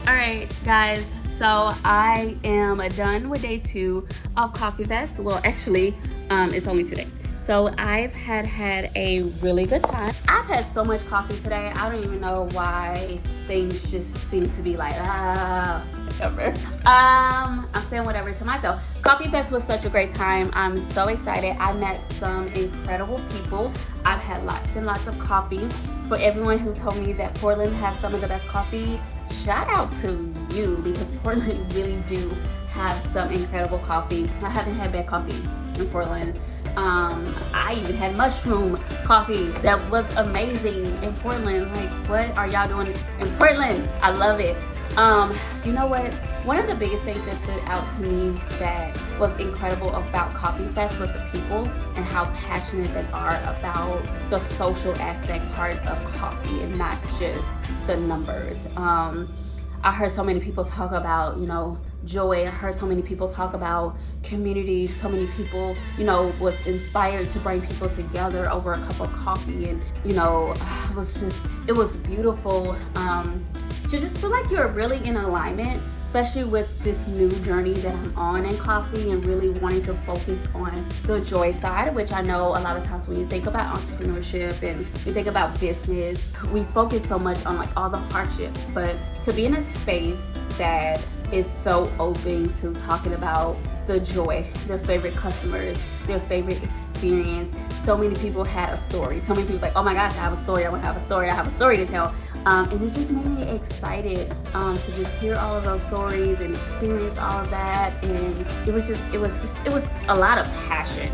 Alright guys, so I am done with day 2 of Coffee Fest. Well, actually, it's only 2 days. So I've had a really good time. I've had so much coffee today. I don't even know why things just seem to be like, whatever. I'm saying whatever to myself. Coffee Fest was such a great time. I'm so excited. I met some incredible people. I've had lots and lots of coffee. For everyone who told me that Portland has some of the best coffee, shout out to you, because Portland really do have some incredible coffee. I haven't had bad coffee in Portland. I even had mushroom coffee that was amazing in Portland. Like, what are y'all doing in Portland? I love it. You know what? One of the biggest things that stood out to me that was incredible about Coffee Fest was the people and how passionate they are about the social aspect part of coffee and not just the numbers. I heard so many people talk about, joy. I heard so many people talk about community. So many people, was inspired to bring people together over a cup of coffee. And, it was beautiful to just feel like you're really in alignment, especially with this new journey that I'm on in coffee and really wanting to focus on the joy side, which I know a lot of times when you think about entrepreneurship and you think about business, we focus so much on like all the hardships, but to be in a space that is so open to talking about the joy, their favorite customers, their favorite experience. So many people had a story. So many people like, oh my gosh, I have a story, I want to have a story, I have a story to tell. And it just made me excited to just hear all of those stories and experience all of that. And it was a lot of passion.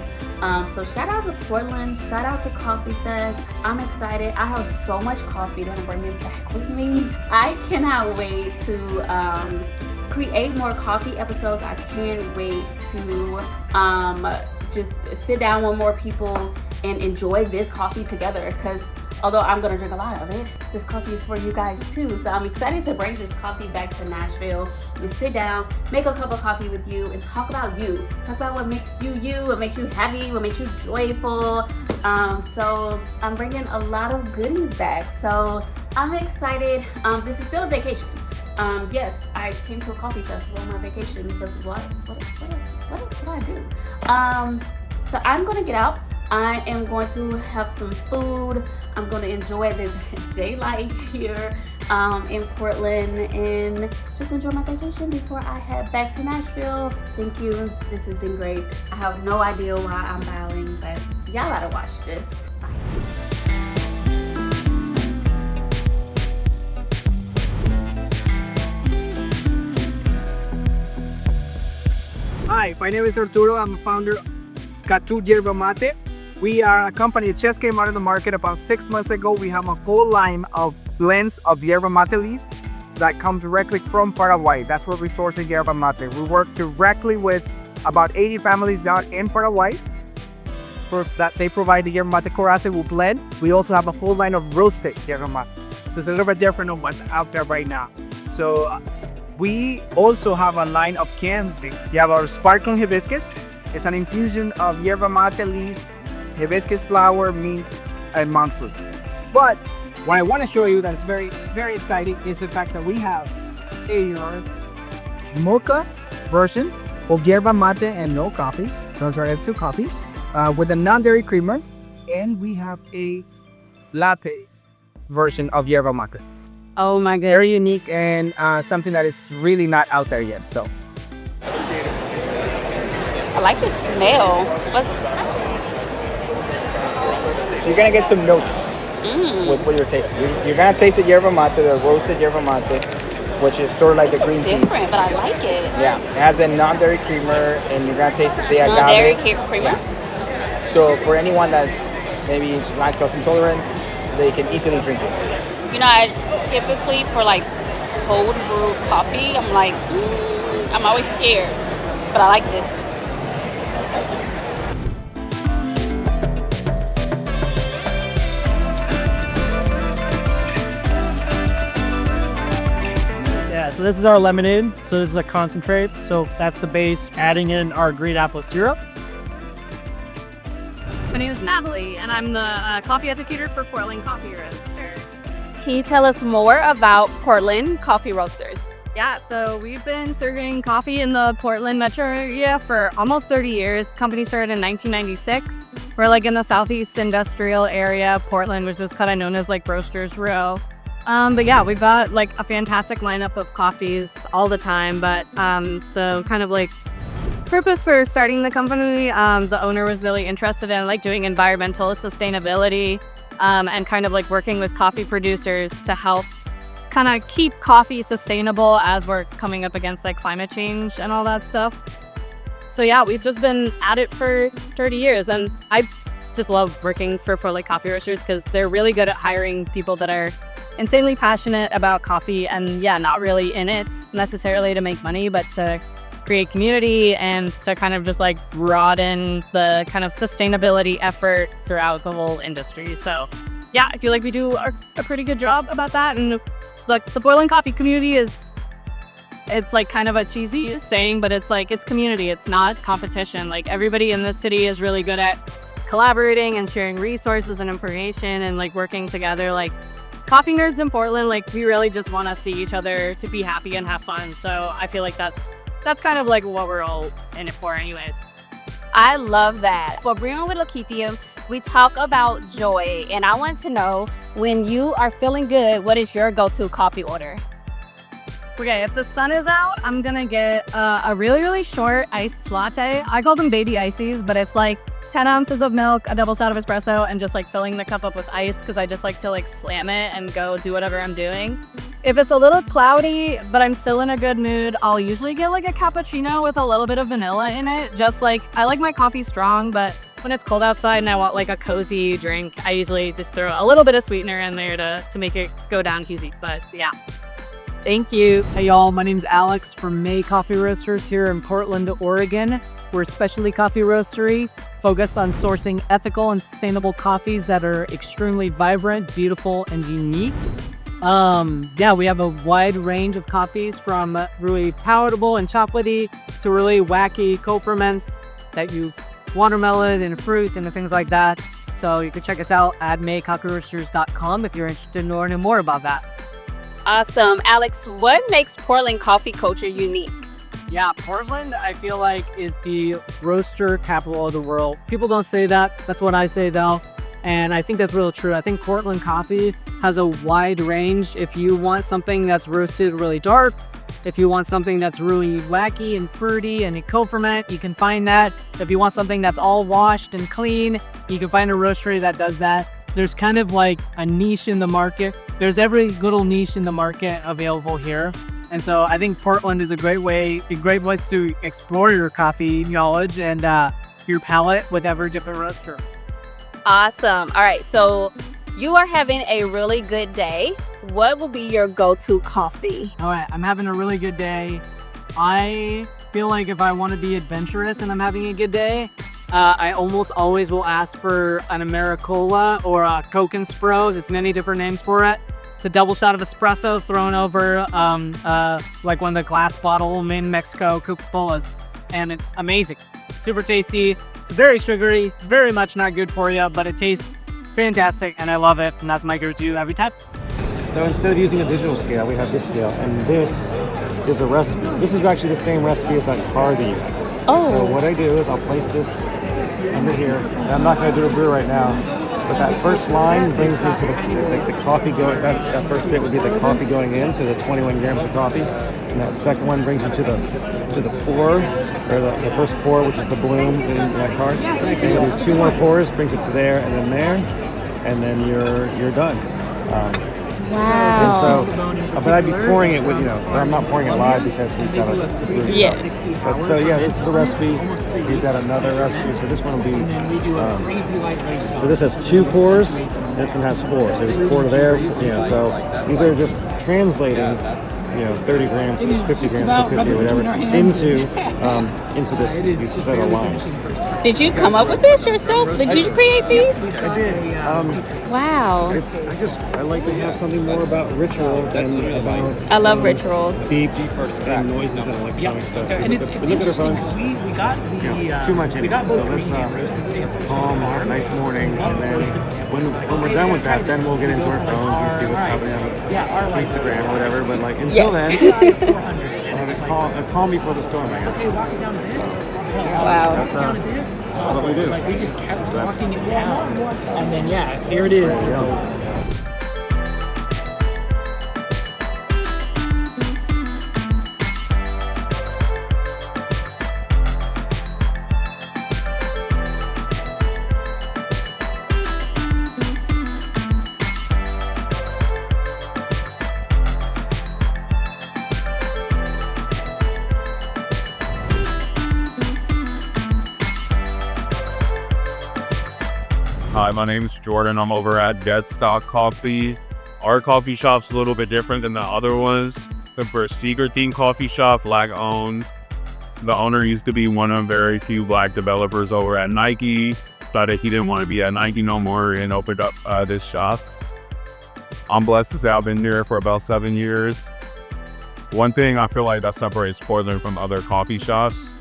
So shout out to Portland, shout out to Coffee Fest. I'm excited. I have so much coffee that I'm bringing back with me. I cannot wait to create more coffee episodes. I can't wait to just sit down with more people and enjoy this coffee together, because although I'm gonna drink a lot of it, this coffee is for you guys too. So I'm excited to bring this coffee back to Nashville. We sit down, make a cup of coffee with you, and talk about you. Talk about what makes you you, what makes you happy, what makes you joyful. So I'm bringing a lot of goodies back. So I'm excited. This is still a vacation. Yes, I came to a coffee festival on my vacation because what do I do? So I'm gonna get out. I am going to have some food. I'm going to enjoy this daylight here in Portland and just enjoy my vacation before I head back to Nashville. Thank you. This has been great. I have no idea why I'm bowing, but y'all gotta watch this. Bye. Hi, my name is Arturo. I'm the founder of Katu Yerba Mate. We are a company that just came out of the market about 6 months ago. We have a whole line of blends of yerba mate leaves that come directly from Paraguay. That's where we source the yerba mate. We work directly with about 80 families down in Paraguay that they provide the yerba mate coraza with blend. We also have a full line of roasted yerba mate. So it's a little bit different of what's out there right now. So we also have a line of cans. We have our sparkling hibiscus. It's an infusion of yerba mate leaves, hibiscus flower, mint, and monk fruit. But what I want to show you that's very, very exciting is the fact that we have a mocha version of yerba mate and no coffee. So it's our F2 coffee with a non-dairy creamer. And we have a latte version of yerba mate. Oh my god. Very unique and something that is really not out there yet. So I like the smell. you're gonna get some notes with what you're tasting. You're gonna taste the yerba mate, the roasted yerba mate, which is sort of like a green tea. It's different, but I like it. Yeah, it has a non-dairy creamer, and you're gonna taste the agave. Non-dairy creamer. Yeah. So for anyone that's maybe lactose intolerant, they can easily drink this. I typically for like cold brew coffee, I'm like, I'm always scared, but I like this. So this is our lemonade. So this is a concentrate. So that's the base, adding in our green apple syrup. My name is Natalie, and I'm the coffee educator for Portland Coffee Roasters. Can you tell us more about Portland Coffee Roasters? Yeah, so we've been serving coffee in the Portland metro area for almost 30 years. Company started in 1996. We're like in the southeast industrial area, Portland, which is kind of known as like Roasters Row. But yeah, we've got like a fantastic lineup of coffees all the time. But the kind of like purpose for starting the company, the owner was really interested in like doing environmental sustainability and kind of like working with coffee producers to help kind of keep coffee sustainable as we're coming up against like climate change and all that stuff. So yeah, we've just been at it for 30 years, and I just love working for Portland Coffee Roasters because they're really good at hiring people that are insanely passionate about coffee and yeah, not really in it necessarily to make money, but to create community and to kind of just like broaden the kind of sustainability effort throughout the whole industry. So yeah, I feel like we do a pretty good job about that. And look, the Portland coffee community it's like kind of a cheesy saying, but it's like, it's community, it's not competition. Like everybody in this city is really good at collaborating and sharing resources and information and like working together. Like coffee nerds in Portland, like we really just want to see each other to be happy and have fun. So I feel like that's kind of like what we're all in it for anyways. I love that. For Brewing with LaKeithea, we talk about joy, and I want to know, when you are feeling good, what is your go-to coffee order? Okay, if the sun is out, I'm gonna get a really, really short iced latte. I call them baby ices, but it's like 10 ounces of milk, a double shot of espresso, and just like filling the cup up with ice because I just like to like slam it and go do whatever I'm doing. If it's a little cloudy, but I'm still in a good mood, I'll usually get like a cappuccino with a little bit of vanilla in it. Just like, I like my coffee strong, but when it's cold outside and I want like a cozy drink, I usually just throw a little bit of sweetener in there to make it go down easy. But yeah. Thank you. Hey y'all, my name's Alex from Mae Coffee Roasters here in Portland, Oregon. We're a specialty coffee roastery focused on sourcing ethical and sustainable coffees that are extremely vibrant, beautiful, and unique. Yeah, we have a wide range of coffees from really palatable and chocolatey to really wacky cold ferments that use watermelon and fruit and things like that. So you can check us out at MaeCoffeeRoasters.com if you're interested in learning more about that. Awesome. Alex, what makes Portland coffee culture unique? Yeah, Portland, I feel like, is the roaster capital of the world. People don't say that. That's what I say, though. And I think that's really true. I think Portland coffee has a wide range. If you want something that's roasted really dark, if you want something that's really wacky and fruity and a co-ferment, you can find that. If you want something that's all washed and clean, you can find a roastery that does that. There's kind of like a niche in the market. There's every little niche in the market available here. And so I think Portland is a great place to explore your coffee knowledge and your palate with every different roaster. Awesome. All right, so you are having a really good day. What will be your go-to coffee? All right, I'm having a really good day. I feel like if I want to be adventurous and I'm having a good day, I almost always will ask for an Americola or a Coke and Spros. It's many different names for it. It's a double shot of espresso thrown over like one of the glass bottle made in Mexico Coca-Colas, and it's amazing. Super tasty. It's very sugary, very much not good for you, but it tastes fantastic, and I love it, and that's my go-to every time. So instead of using a digital scale, we have this scale, and this is a recipe. This is actually the same recipe as that card that you have. Oh. So what I do is I'll place this under here, and I'm not going to do a brew right now, but that first line brings me to the coffee going. That first bit would be the coffee going in, so the 21 grams of coffee, and that second one brings you to the pour, or the first pour, which is the bloom in that card. And you do 2 more pours, brings it to there, and then you're done. Wow. And so, but I'd be pouring it with, or I'm not pouring it live because we've got a brew. Yes. But so yeah, this is a recipe. We've got another recipe. So this one will be. So this has 2 pours. And this one has 4. So you pour there. So these are just translating. 30 grams, 50 grams, 50 or whatever, into these set of lines. Did you come up with this yourself? Did you create these? I did. Wow. I like to have something more about ritual than about. I love rituals. Beeps and noises and electronic stuff. And it's interesting because we got the too much in it. So let's calm, nice morning, and then when we're done with that, then we'll get into our phones and see what's happening on Instagram or whatever. But like in Until Yes. then, calm before the storm, I guess. Wow. That's what we do. Like we just kept So that's- walking it down, and then yeah, here it is. There you go. Hi, my name's Jordan. I'm over at Deadstock Coffee. Our coffee shop's a little bit different than the other ones. We're a secret-themed coffee shop, Black-owned. The owner used to be one of very few Black developers over at Nike. Decided he didn't want to be at Nike no more and opened up this shop. I'm blessed to say I've been there for about 7 years. One thing I feel like that separates Portland from other coffee shops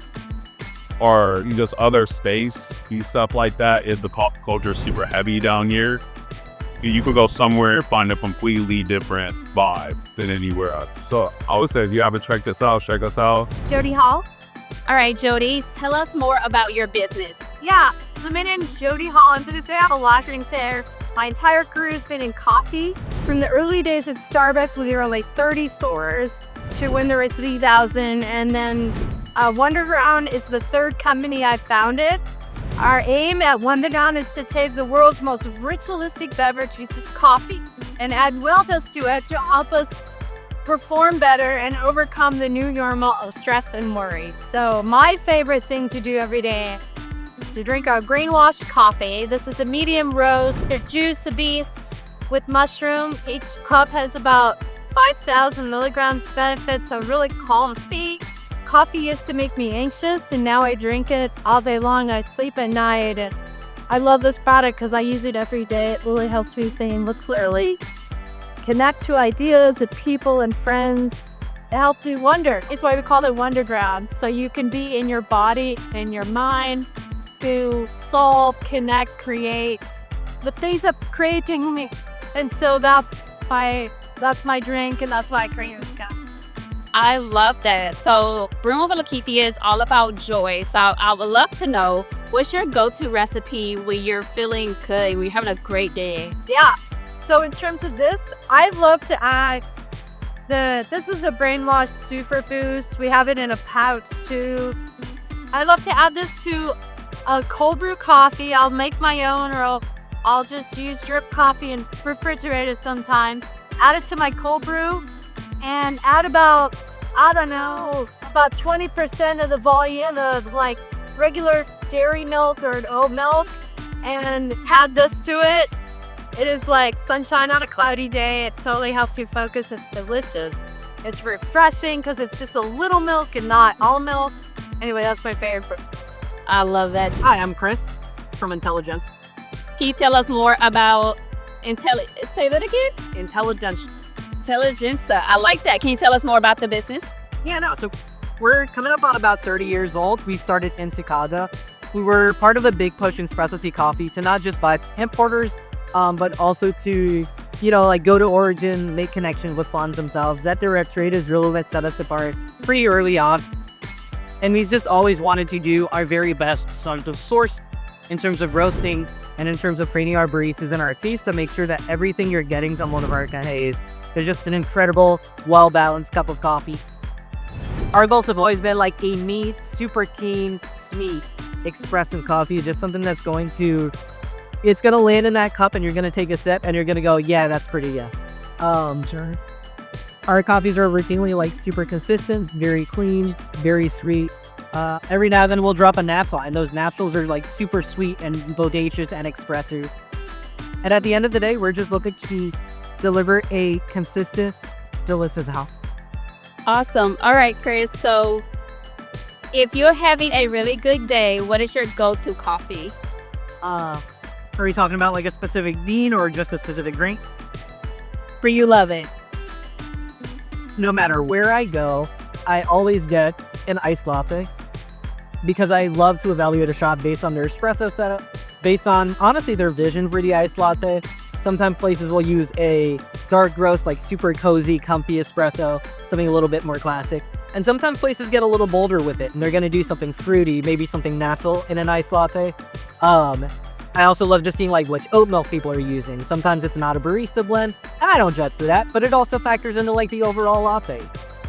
or just other states, stuff like that, is the coffee culture is super heavy down here. You could go somewhere and find a completely different vibe than anywhere else. So I would say if you haven't checked this out, check us out. Jody Hall. All right, Jody, tell us more about your business. Yeah, so my name is Jody Hall, and for this day I have a Washington Chair. My entire career has been in coffee. From the early days at Starbucks with around like 30 stores to when there were 3,000, and then Wunderground is the third company I founded. Our aim at Wunderground is to take the world's most ritualistic beverage, which is coffee, and add wellness to it to help us perform better and overcome the new normal of stress and worry. So my favorite thing to do every day is to drink our greenwashed coffee. This is a medium roast, a juice of beets with mushroom. Each cup has about 5,000 milligrams benefits, so really calm speed. Coffee used to make me anxious, and now I drink it all day long. I sleep at night, and I love this product because I use it every day. It really helps me think clearly, connect to ideas and people and friends. It helps me wonder. It's why we call it Wunderground. So you can be in your body and your mind to solve, connect, create the things that creating me. And so that's my drink, and that's why I create this guy. I love that. So Brewing with LaKeithea is all about joy. So I would love to know, what's your go-to recipe when you're feeling good, when you're having a great day? Yeah. So in terms of this, I love to add this is a brainwashed super boost. We have it in a pouch too. I love to add this to a cold brew coffee. I'll make my own, or I'll just use drip coffee and refrigerate it sometimes. Add it to my cold brew and add about 20% of the volume of like regular dairy milk or oat milk, and add this to it. It is like sunshine on a cloudy day. It totally helps you focus. It's delicious. It's refreshing because it's just a little milk and not all milk. Anyway, that's my favorite. I love that. Hi, I'm Chris from Intelligentsia. Can you tell us more about say that again? Intelligentsia. Intelligentsia. I like that. Can you tell us more about the business? Yeah, no, so we're coming up on about 30 years old. We started in Chicago. We were part of the big push in specialty coffee to not just buy importers, but also to, go to origin, make connection with farms themselves. That direct trade is really what set us apart pretty early on. And we just always wanted to do our very best to source in terms of roasting and in terms of training our baristas and our teas to make sure that everything you're getting on one of our cafes is just an incredible, well-balanced cup of coffee. Our goals have always been like a neat, super keen, sweet espresso coffee, just something that's going to land in that cup and you're going to take a sip and you're going to go, yeah, that's pretty, yeah. Sure. Our coffees are routinely super consistent, very clean, very sweet. Every now and then we'll drop a natural, and those naturals are super sweet and bodacious and espresso. And at the end of the day, we're just looking to deliver a consistent, delicious house. Awesome. All right, Chris. So if you're having a really good day, what is your go-to coffee? Are we talking about a specific bean or just a specific drink? For you, love it. No matter where I go, I always get an iced latte because I love to evaluate a shop based on their espresso setup, based on, honestly, their vision for the iced latte. Sometimes places will use a dark roast, like super cozy, comfy espresso, something a little bit more classic. And sometimes places get a little bolder with it, and they're gonna do something fruity, maybe something natural in a nice latte. I also love just seeing like which oat milk people are using. Sometimes it's not a barista blend. I don't judge to that, but it also factors into like the overall latte.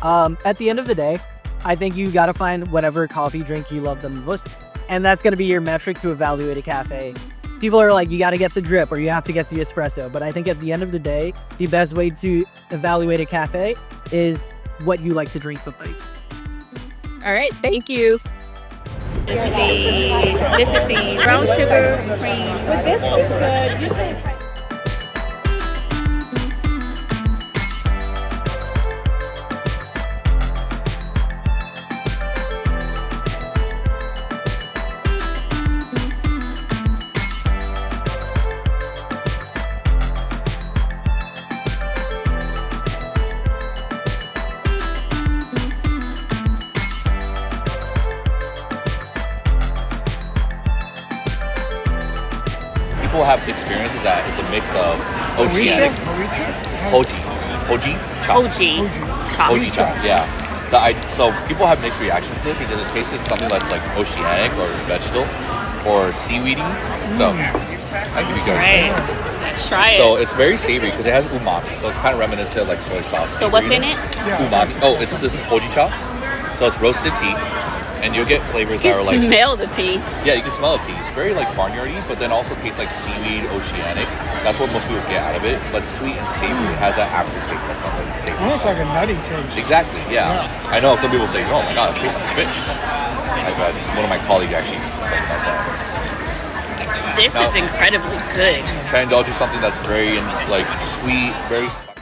At the end of the day, I think you gotta find whatever coffee drink you love the most, and that's gonna be your metric to evaluate a cafe. People are like, you gotta get the drip or you have to get the espresso, but I think at the end of the day, the best way to evaluate a cafe is what you like to drink something. All right, thank you. This is the brown sugar cream. But this is good. You said people have experiences that it's a mix of oceanic, hoji chop, yeah. So people have mixed reactions to it because it tasted something that's like oceanic or vegetable or seaweedy. So I give you guys. Right. Let's try it. So it's very savory because it has umami. So it's kind of reminiscent of like soy sauce. So what's in it? Umami. Oh, this is hoji chop. So it's roasted tea. And you'll get flavors that are like... You can smell the tea. Yeah, you can smell the tea. It's very like barnyardy, but then also tastes like seaweed, oceanic. That's what most people get out of it. But sweet and savory has that aftertaste that's on the table. Almost like a nutty taste. Exactly, yeah. I know some people say, oh my god, it tastes like fish. I've had one of my colleagues actually complain about that. This is incredibly good. Can I indulge you something that's very like sweet, very spicy?